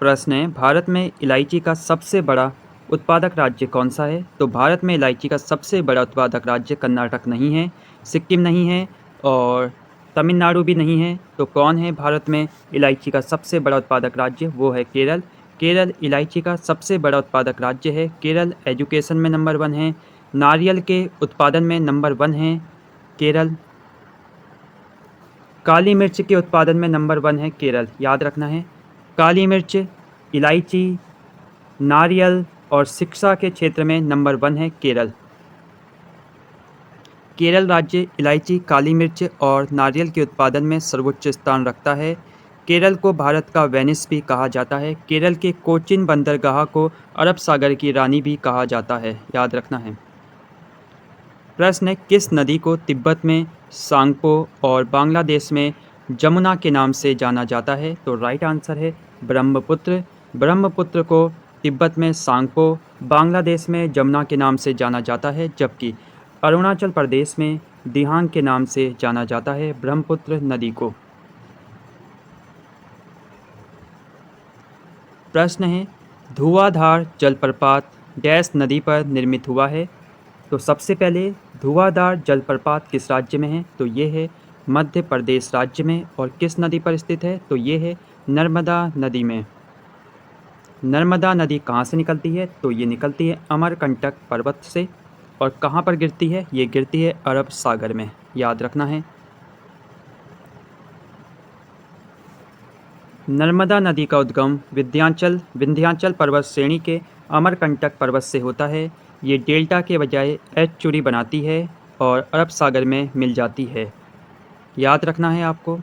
प्रश्न है, भारत में इलायची का सबसे बड़ा उत्पादक राज्य कौन सा है? तो भारत में इलायची का सबसे बड़ा उत्पादक राज्य कर्नाटक नहीं है, सिक्किम नहीं है और तमिलनाडु भी नहीं है। तो कौन है भारत में इलायची का सबसे बड़ा उत्पादक राज्य? वो है केरल। केरल इलायची का सबसे बड़ा उत्पादक राज्य है। केरल एजुकेशन में नंबर 1 है, नारियल के उत्पादन में नंबर 1 है केरल, काली मिर्च के उत्पादन में नंबर 1 है केरल, याद रखना है। काली मिर्च, इलायची, नारियल और शिक्षा के क्षेत्र में नंबर 1 है केरल। केरल राज्य इलायची, काली मिर्च और नारियल के उत्पादन में सर्वोच्च स्थान रखता है। केरल को भारत का वेनिस भी कहा जाता है। केरल के कोचिन बंदरगाह को अरब सागर की रानी भी कहा जाता है, याद रखना है। प्रश्न है, किस नदी को तिब्बत में सांगपो और बांग्लादेश में जमुना के नाम से जाना जाता है? तो राइट आंसर है ब्रह्मपुत्र। ब्रह्मपुत्र को तिब्बत में सांगपो, बांग्लादेश में जमुना के नाम से जाना जाता है, जबकि अरुणाचल प्रदेश में दिहांग के नाम से जाना जाता है ब्रह्मपुत्र नदी को। प्रश्न है, धुआंधार जलप्रपात डैश नदी पर निर्मित हुआ है? तो सबसे पहले धुआंधार जलप्रपात किस राज्य में है? तो ये है मध्य प्रदेश राज्य में। और किस नदी पर स्थित है? तो ये है नर्मदा नदी में। नर्मदा नदी कहाँ से निकलती है? तो ये निकलती है अमरकंटक पर्वत से। और कहाँ पर गिरती है? ये गिरती है अरब सागर में, याद रखना है। नर्मदा नदी का उद्गम विंध्याचल पर्वत श्रेणी के अमरकंटक पर्वत से होता है। ये डेल्टा के बजाय एस्चुरी बनाती है और अरब सागर में मिल जाती है, याद रखना है आपको।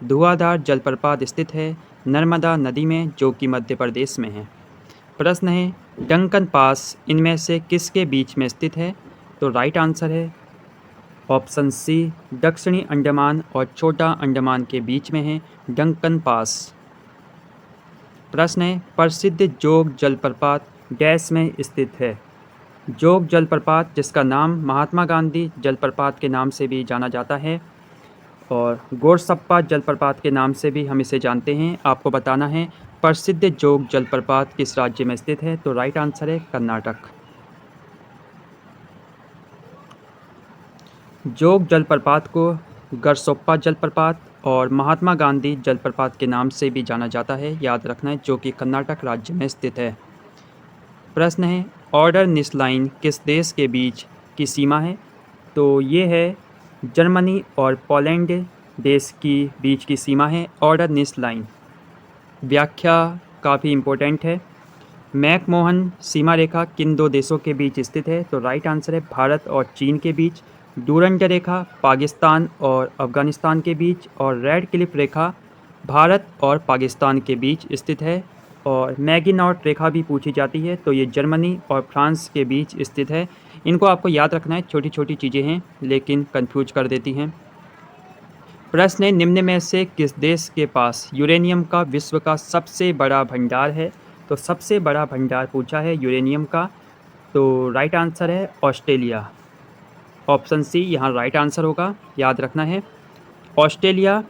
धुआंधार जलप्रपात स्थित है नर्मदा नदी में, जो कि मध्य प्रदेश में है। प्रश्न है, डंकन पास इनमें से किसके बीच में स्थित है? तो राइट आंसर है ऑप्शन सी, दक्षिणी अंडमान और छोटा अंडमान के बीच में है डंकन पास। प्रश्न है, प्रसिद्ध जोग जलप्रपात डैश में स्थित है? जोग जलप्रपात, जिसका नाम महात्मा गांधी जलप्रपात के नाम से भी जाना जाता है और गोरसप्पा जलप्रपात के नाम से भी हम इसे जानते हैं। आपको बताना है प्रसिद्ध जोग जलप्रपात किस राज्य में स्थित है? तो राइट आंसर है कर्नाटक। जोग जलप्रपात को गरसोप्पा जलप्रपात और महात्मा गांधी जलप्रपात के नाम से भी जाना जाता है, याद रखना है, जो कि कर्नाटक राज्य में स्थित है। प्रश्न है, ऑर्डर निस लाइन किस देश के बीच की सीमा है? तो ये है जर्मनी और पोलैंड देश की बीच की सीमा है ऑर्डर निस लाइन। व्याख्या काफ़ी इम्पोर्टेंट है। मैकमोहन सीमा रेखा किन दो देशों के बीच स्थित है? तो राइट आंसर है भारत और चीन के बीच। डूरंड रेखा पाकिस्तान और अफगानिस्तान के बीच। और रेड क्लिफ रेखा भारत और पाकिस्तान के बीच स्थित है। और मैगिनॉट रेखा भी पूछी जाती है, तो ये जर्मनी और फ्रांस के बीच स्थित है। इनको आपको याद रखना है, छोटी छोटी चीज़ें हैं लेकिन कंफ्यूज कर देती हैं। प्रश्न है, निम्न में से किस देश के पास यूरेनियम का विश्व का सबसे बड़ा भंडार है? तो सबसे बड़ा भंडार पूछा है यूरेनियम का, तो राइट आंसर है ऑस्ट्रेलिया। ऑप्शन सी यहाँ राइट आंसर होगा, याद रखना है। ऑस्ट्रेलिया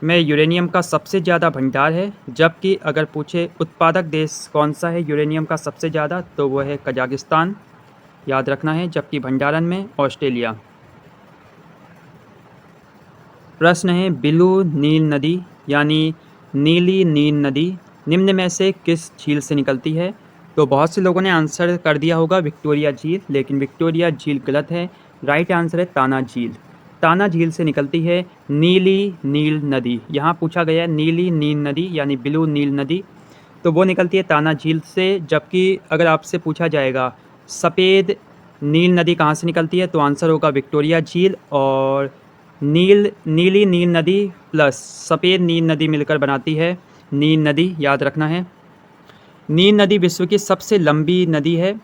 में यूरेनियम का सबसे ज़्यादा भंडार है, जबकि अगर पूछे उत्पादक देश कौन सा है यूरेनियम का सबसे ज़्यादा, तो वो है कजाकिस्तान, याद रखना है, जबकि भंडारण में ऑस्ट्रेलिया। प्रश्न है, ब्लू नील नदी यानी नीली नील नदी निम्न में से किस झील से निकलती है? तो बहुत से लोगों ने आंसर कर दिया होगा विक्टोरिया झील, लेकिन विक्टोरिया झील गलत है। राइट आंसर है ताना झील। ताना झील से निकलती है नीली नील नदी। यहाँ पूछा गया है नीली नील नदी यानी ब्लू नील नदी, तो वो निकलती है ताना झील से। जबकि अगर आपसे पूछा जाएगा सफ़ेद नील नदी कहाँ से निकलती है, तो आंसर होगा विक्टोरिया झील। और नीली नील नदी प्लस सफ़ेद नील नदी मिलकर बनाती है नील नदी, याद रखना है। नील नदी विश्व की सबसे लंबी नदी है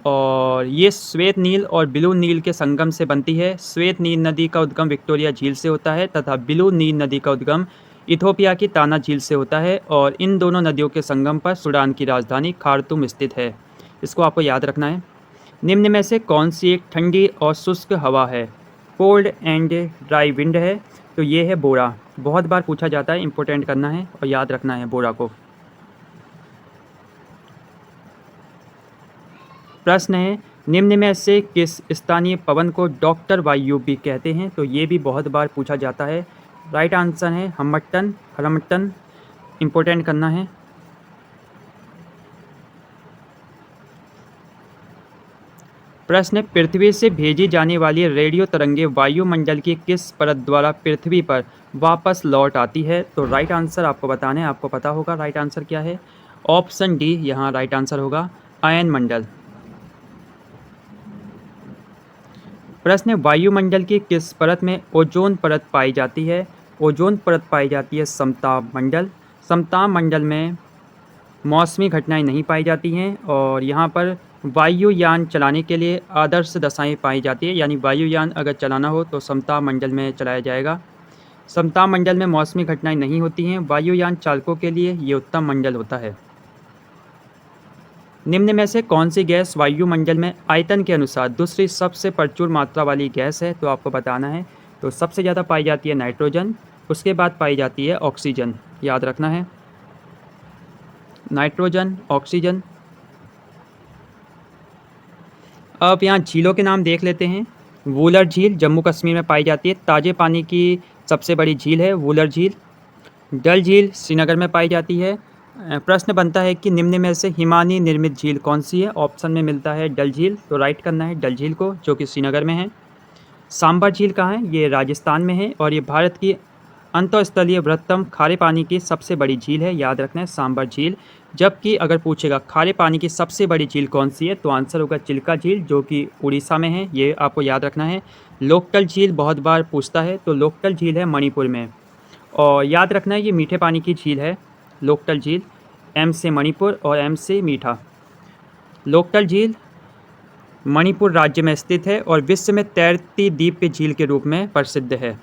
और ये श्वेत नील और ब्लू नील के संगम से बनती है। श्वेत नील नदी का उद्गम विक्टोरिया झील से होता है तथा ब्लू नील नदी का उद्गम इथोपिया की ताना झील से होता है। और इन दोनों नदियों के संगम पर सूडान की राजधानी खार्तूम स्थित है। इसको आपको याद रखना है। निम्न में से कौन सी एक ठंडी और शुष्क हवा है? कोल्ड एंड ड्राई विंड है, तो ये है बोरा। बहुत बार पूछा जाता है, इंपॉर्टेंट करना है और याद रखना है बोरा को। प्रश्न है, निम्न में से किस स्थानीय पवन को डॉक्टर वायु भी कहते हैं? तो ये भी बहुत बार पूछा जाता है। राइट आंसर है हम्पटन। हम्पटन इम्पोर्टेंट करना है। प्रश्न है, पृथ्वी से भेजी जाने वाली रेडियो तरंगे वायुमंडल की किस परत द्वारा पृथ्वी पर वापस लौट आती है? तो राइट आंसर आपको बताना है, आपको पता होगा राइट आंसर क्या है। ऑप्शन डी यहाँ राइट आंसर होगा, आयन मंडल। प्रश्न है, वायुमंडल की किस परत में ओजोन परत पाई जाती है? ओजोन परत पाई जाती है समताप मंडल। समताप मंडल में मौसमी घटनाएं नहीं पाई जाती हैं और यहाँ पर वायुयान चलाने के लिए आदर्श दशाएं पाई जाती है, यानी वायुयान अगर चलाना हो तो समताप मंडल में चलाया जाएगा। समताप मंडल में मौसमी घटनाएं नहीं होती हैं। वायुयान चालकों के लिए ये उत्तम मंडल होता है। निम्न में से कौन सी गैस वायुमंडल में आयतन के अनुसार दूसरी सबसे प्रचुर मात्रा वाली गैस है? तो आपको बताना है। तो सबसे ज़्यादा पाई जाती है नाइट्रोजन, उसके बाद पाई जाती है ऑक्सीजन, याद रखना है। Nitrogen, oxygen. अब यहाँ झीलों के नाम देख लेते हैं। वूलर झील जम्मू कश्मीर में पाई जाती है, ताज़े पानी की सबसे बड़ी झील है वूलर झील। डल झील श्रीनगर में पाई जाती है। प्रश्न बनता है कि निम्न में से हिमानी निर्मित झील कौन सी है? ऑप्शन में मिलता है डल झील, तो राइट करना है डल झील को, जो कि श्रीनगर में है। सांबर झील कहाँ है? ये राजस्थान में है और ये भारत की अंतःस्थलीय बृहत्तम खारे पानी की सबसे बड़ी झील है, याद रखना है सांबर झील। जबकि अगर पूछेगा खारे पानी की सबसे बड़ी झील कौन सी है, तो आंसर होगा चिल्का झील, जो कि उड़ीसा में है, ये आपको याद रखना है। लोकटल झील बहुत बार पूछता है, तो लोकटल झील है मणिपुर में, और याद रखना है ये मीठे पानी की झील है लोकटल झील। एम से मणिपुर और एम से मीठा। लोकटल झील मणिपुर राज्य में स्थित है और विश्व में तैरती दीप्य झील के रूप में प्रसिद्ध है।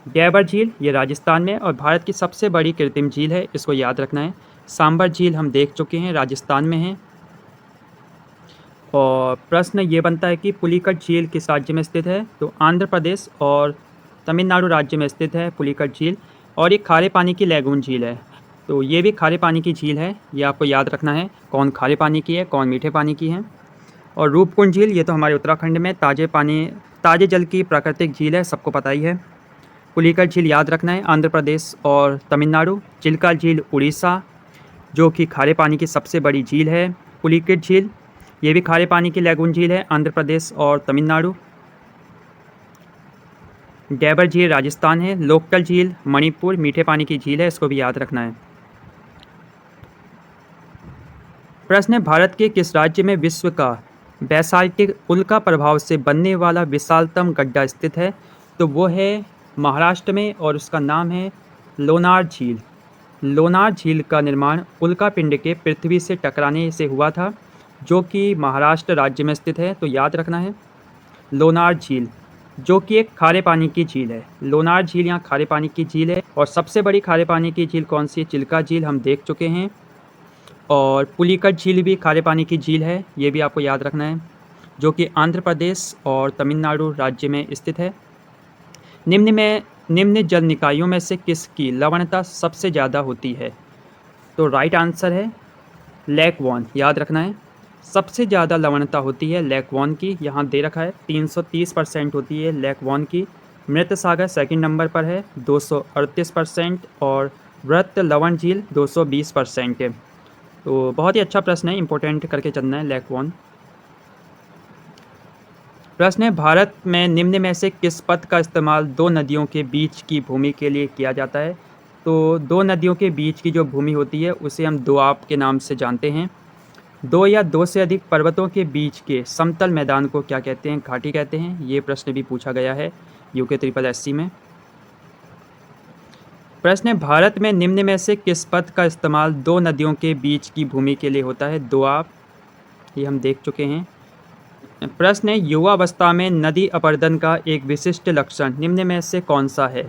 गैबर झील ये राजस्थान में और भारत की सबसे बड़ी कृत्रिम झील है, इसको याद रखना है। सांबर झील हम देख चुके हैं, राजस्थान में है। और प्रश्न ये बनता है कि पुलिकट झील किस राज्य में स्थित है? तो आंध्र प्रदेश और तमिलनाडु राज्य में स्थित है पुलिकट झील, और ये खारे पानी की लैगून झील है। तो ये भी खारे पानी की झील है, ये आपको याद रखना है, कौन खारे पानी की है कौन मीठे पानी की है। और रूपकुंड झील ये तो हमारे उत्तराखंड में ताज़े जल की प्राकृतिक झील है, सबको पता ही है। पुलिकट झील याद रखना है, आंध्र प्रदेश और तमिलनाडु। चिल्का झील उड़ीसा, जो कि खारे पानी की सबसे बड़ी झील है। पुलिकट झील ये भी खारे पानी की लैगून झील है, आंध्र प्रदेश और तमिलनाडु। गैबर झील राजस्थान है। लोकटल झील मणिपुर, मीठे पानी की झील है, इसको भी याद रखना है। प्रश्न है, भारत के किस राज्य में विश्व का बैसाल्टिक उल्का प्रभाव से बनने वाला विशालतम गड्ढा स्थित है? तो वो है महाराष्ट्र में और उसका नाम है लोनार झील। लोनार झील का निर्माण उल्का पिंड के पृथ्वी से टकराने से हुआ था, जो कि महाराष्ट्र राज्य में स्थित है, तो याद रखना है लोनार झील, जो कि एक खारे पानी की झील है। लोनार झील यहाँ खारे पानी की झील है। और सबसे बड़ी खारे पानी की झील कौन सी है? चिल्का झील हम देख चुके हैं। और पुलिकट झील भी खारे पानी की झील है, ये भी आपको याद रखना है, जो कि आंध्र प्रदेश और तमिलनाडु राज्य में स्थित है। निम्न जल निकायों में से किसकी लवणता सबसे ज़्यादा होती है? तो राइट आंसर है लेक वॉन, याद रखना है। सबसे ज़्यादा लवणता होती है लेक वॉन की, यहाँ दे रखा है 330% होती है लेक वॉन की। मृत सागर सेकंड नंबर पर है 238%, और व्रत लवण झील 220% है। तो बहुत ही अच्छा प्रश्न है, इंपॉर्टेंट करके चलना है लेक वॉन। प्रश्न है, भारत में निम्न में से किस पथ का इस्तेमाल दो नदियों के बीच की भूमि के लिए किया जाता है? तो दो नदियों के बीच की जो भूमि होती है उसे हम दोआब के नाम से जानते हैं। दो या दो से अधिक पर्वतों के बीच के समतल मैदान को क्या कहते हैं? घाटी कहते हैं। ये प्रश्न भी पूछा गया है यूके SSC में। प्रश्न है, भारत में निम्न में से किस पथ का इस्तेमाल दो नदियों के बीच की भूमि के लिए होता है? दोआब, ये हम देख चुके हैं। प्रश्न है, युवावस्था में नदी अपरदन का एक विशिष्ट लक्षण निम्न में से कौन सा है?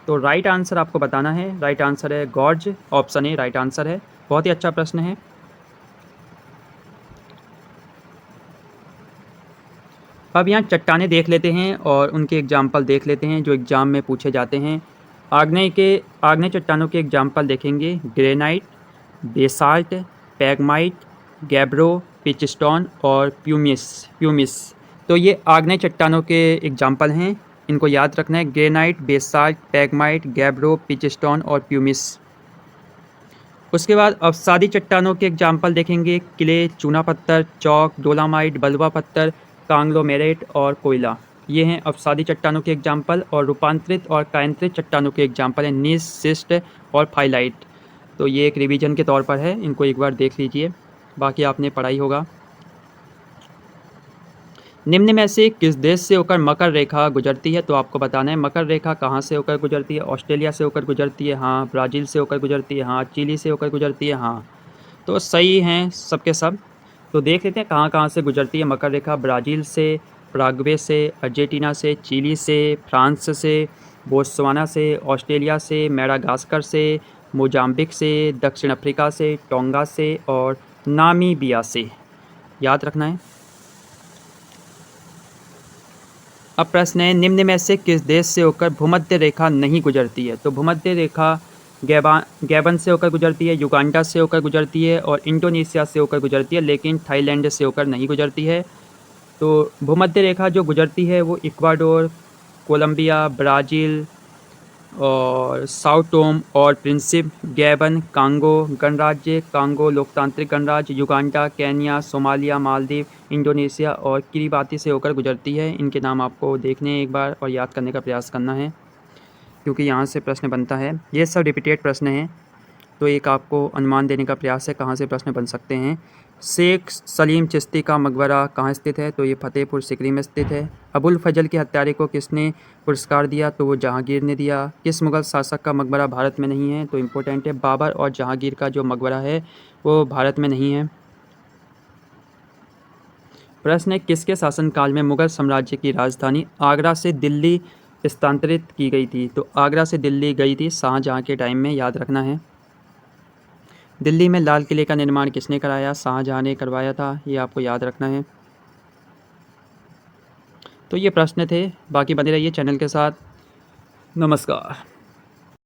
तो राइट आंसर आपको बताना है। राइट आंसर है gorge, option A right answer है। बहुत ही अच्छा प्रश्न है। अब यहाँ चट्टानें देख लेते हैं और उनके एग्जाम्पल देख लेते हैं जो एग्ज़ाम में पूछे जाते हैं। आग्नेय चट्टानों के एग्जाम्पल देखेंगे, ग्रेनाइट, बेसाल्ट, पैगमाइट, गैब्रो, पिचस्टोन और प्यूमिस। तो ये आग्नेय चट्टानों के एग्जाम्पल हैं, इनको याद रखना है। ग्रेनाइट, बेसाल्ट, पैगमाइट, गैब्रो, पिचस्टोन और प्यूमिस। उसके बाद अवसादी चट्टानों के एग्जाम्पल देखेंगे। क्ले, चूना पत्थर, चौक, डोलामाइट, बलुआ पत्थर, कांग्लोमेरेट और कोयला। ये हैं अवसादी चट्टानों के एग्जाम्पल। और रूपांतरित और कायांतरित चट्टानों के एग्जाम्पल हैं नीस, सिस्ट और फाइलाइट। तो ये एक रिवीजन के तौर पर है, इनको एक बार देख लीजिए, बाकी आपने पढ़ाई होगा। निम्न में से किस देश से होकर मकर रेखा गुजरती है? तो आपको बताना है मकर रेखा कहाँ से होकर गुजरती है। ऑस्ट्रेलिया से होकर गुजरती है, हाँ। ब्राज़ील से होकर गुजरती है, हाँ। चिली से होकर गुजरती है, हाँ। तो सही हैं सब के सब। तो देख लेते हैं कहाँ कहाँ से गुजरती है मकर रेखा। ब्राज़ील से, पराग्वे से, अर्जेंटीना से, चिली से, फ्रांस से, बोत्सवाना से, ऑस्ट्रेलिया से, मेडागास्कर से, मोजाम्बिक से, दक्षिण अफ्रीका से, टोंगा से और नामीबिया से। याद रखना है। अब प्रश्न है, निम्न में से किस देश से होकर भूमध्य रेखा नहीं गुजरती है? तो भूमध्य रेखा गैबन से होकर गुजरती है, युगांडा से होकर गुजरती है और इंडोनेशिया से होकर गुजरती है, लेकिन थाईलैंड से होकर नहीं गुजरती है। तो भूमध्य रेखा जो गुजरती है वो इक्वाडोर, कोलंबिया, ब्राज़ील और साओ टोम और प्रिंसिप, गैबन, कांगो गणराज्य, कांगो लोकतांत्रिक गणराज्य, Uganda, Kenya, Somalia, Maldives, Indonesia और किरिबाती से होकर गुजरती है। इनके नाम आपको देखने हैं एक बार और याद करने का प्रयास करना है, क्योंकि यहाँ से प्रश्न बनता है। ये सब रिपीटेड प्रश्न हैं, तो एक आपको अनुमान देने का प्रयास है कहाँ से प्रश्न बन सकते हैं। शेख सलीम चिश्ती का मकबरा कहाँ स्थित है? तो ये फतेहपुर सिकरी में स्थित है। अबुल फजल के हत्यारे को किसने पुरस्कार दिया? तो वो जहांगीर ने दिया। किस मुग़ल शासक का मकबरा भारत में नहीं है? तो इम्पोर्टेंट है, बाबर और जहांगीर का जो मकबरा है वो भारत में नहीं है। प्रश्न है, किसके शासनकाल में मुग़ल साम्राज्य की राजधानी आगरा से दिल्ली स्थानांतरित की गई थी? तो आगरा से दिल्ली गई थी शाहजहाँ के टाइम में, याद रखना है। दिल्ली में लाल किले का निर्माण किसने कराया? शाहजहाँ ने करवाया था, ये आपको याद रखना है। तो ये प्रश्न थे, बाकी बने रहिए चैनल के साथ। नमस्कार।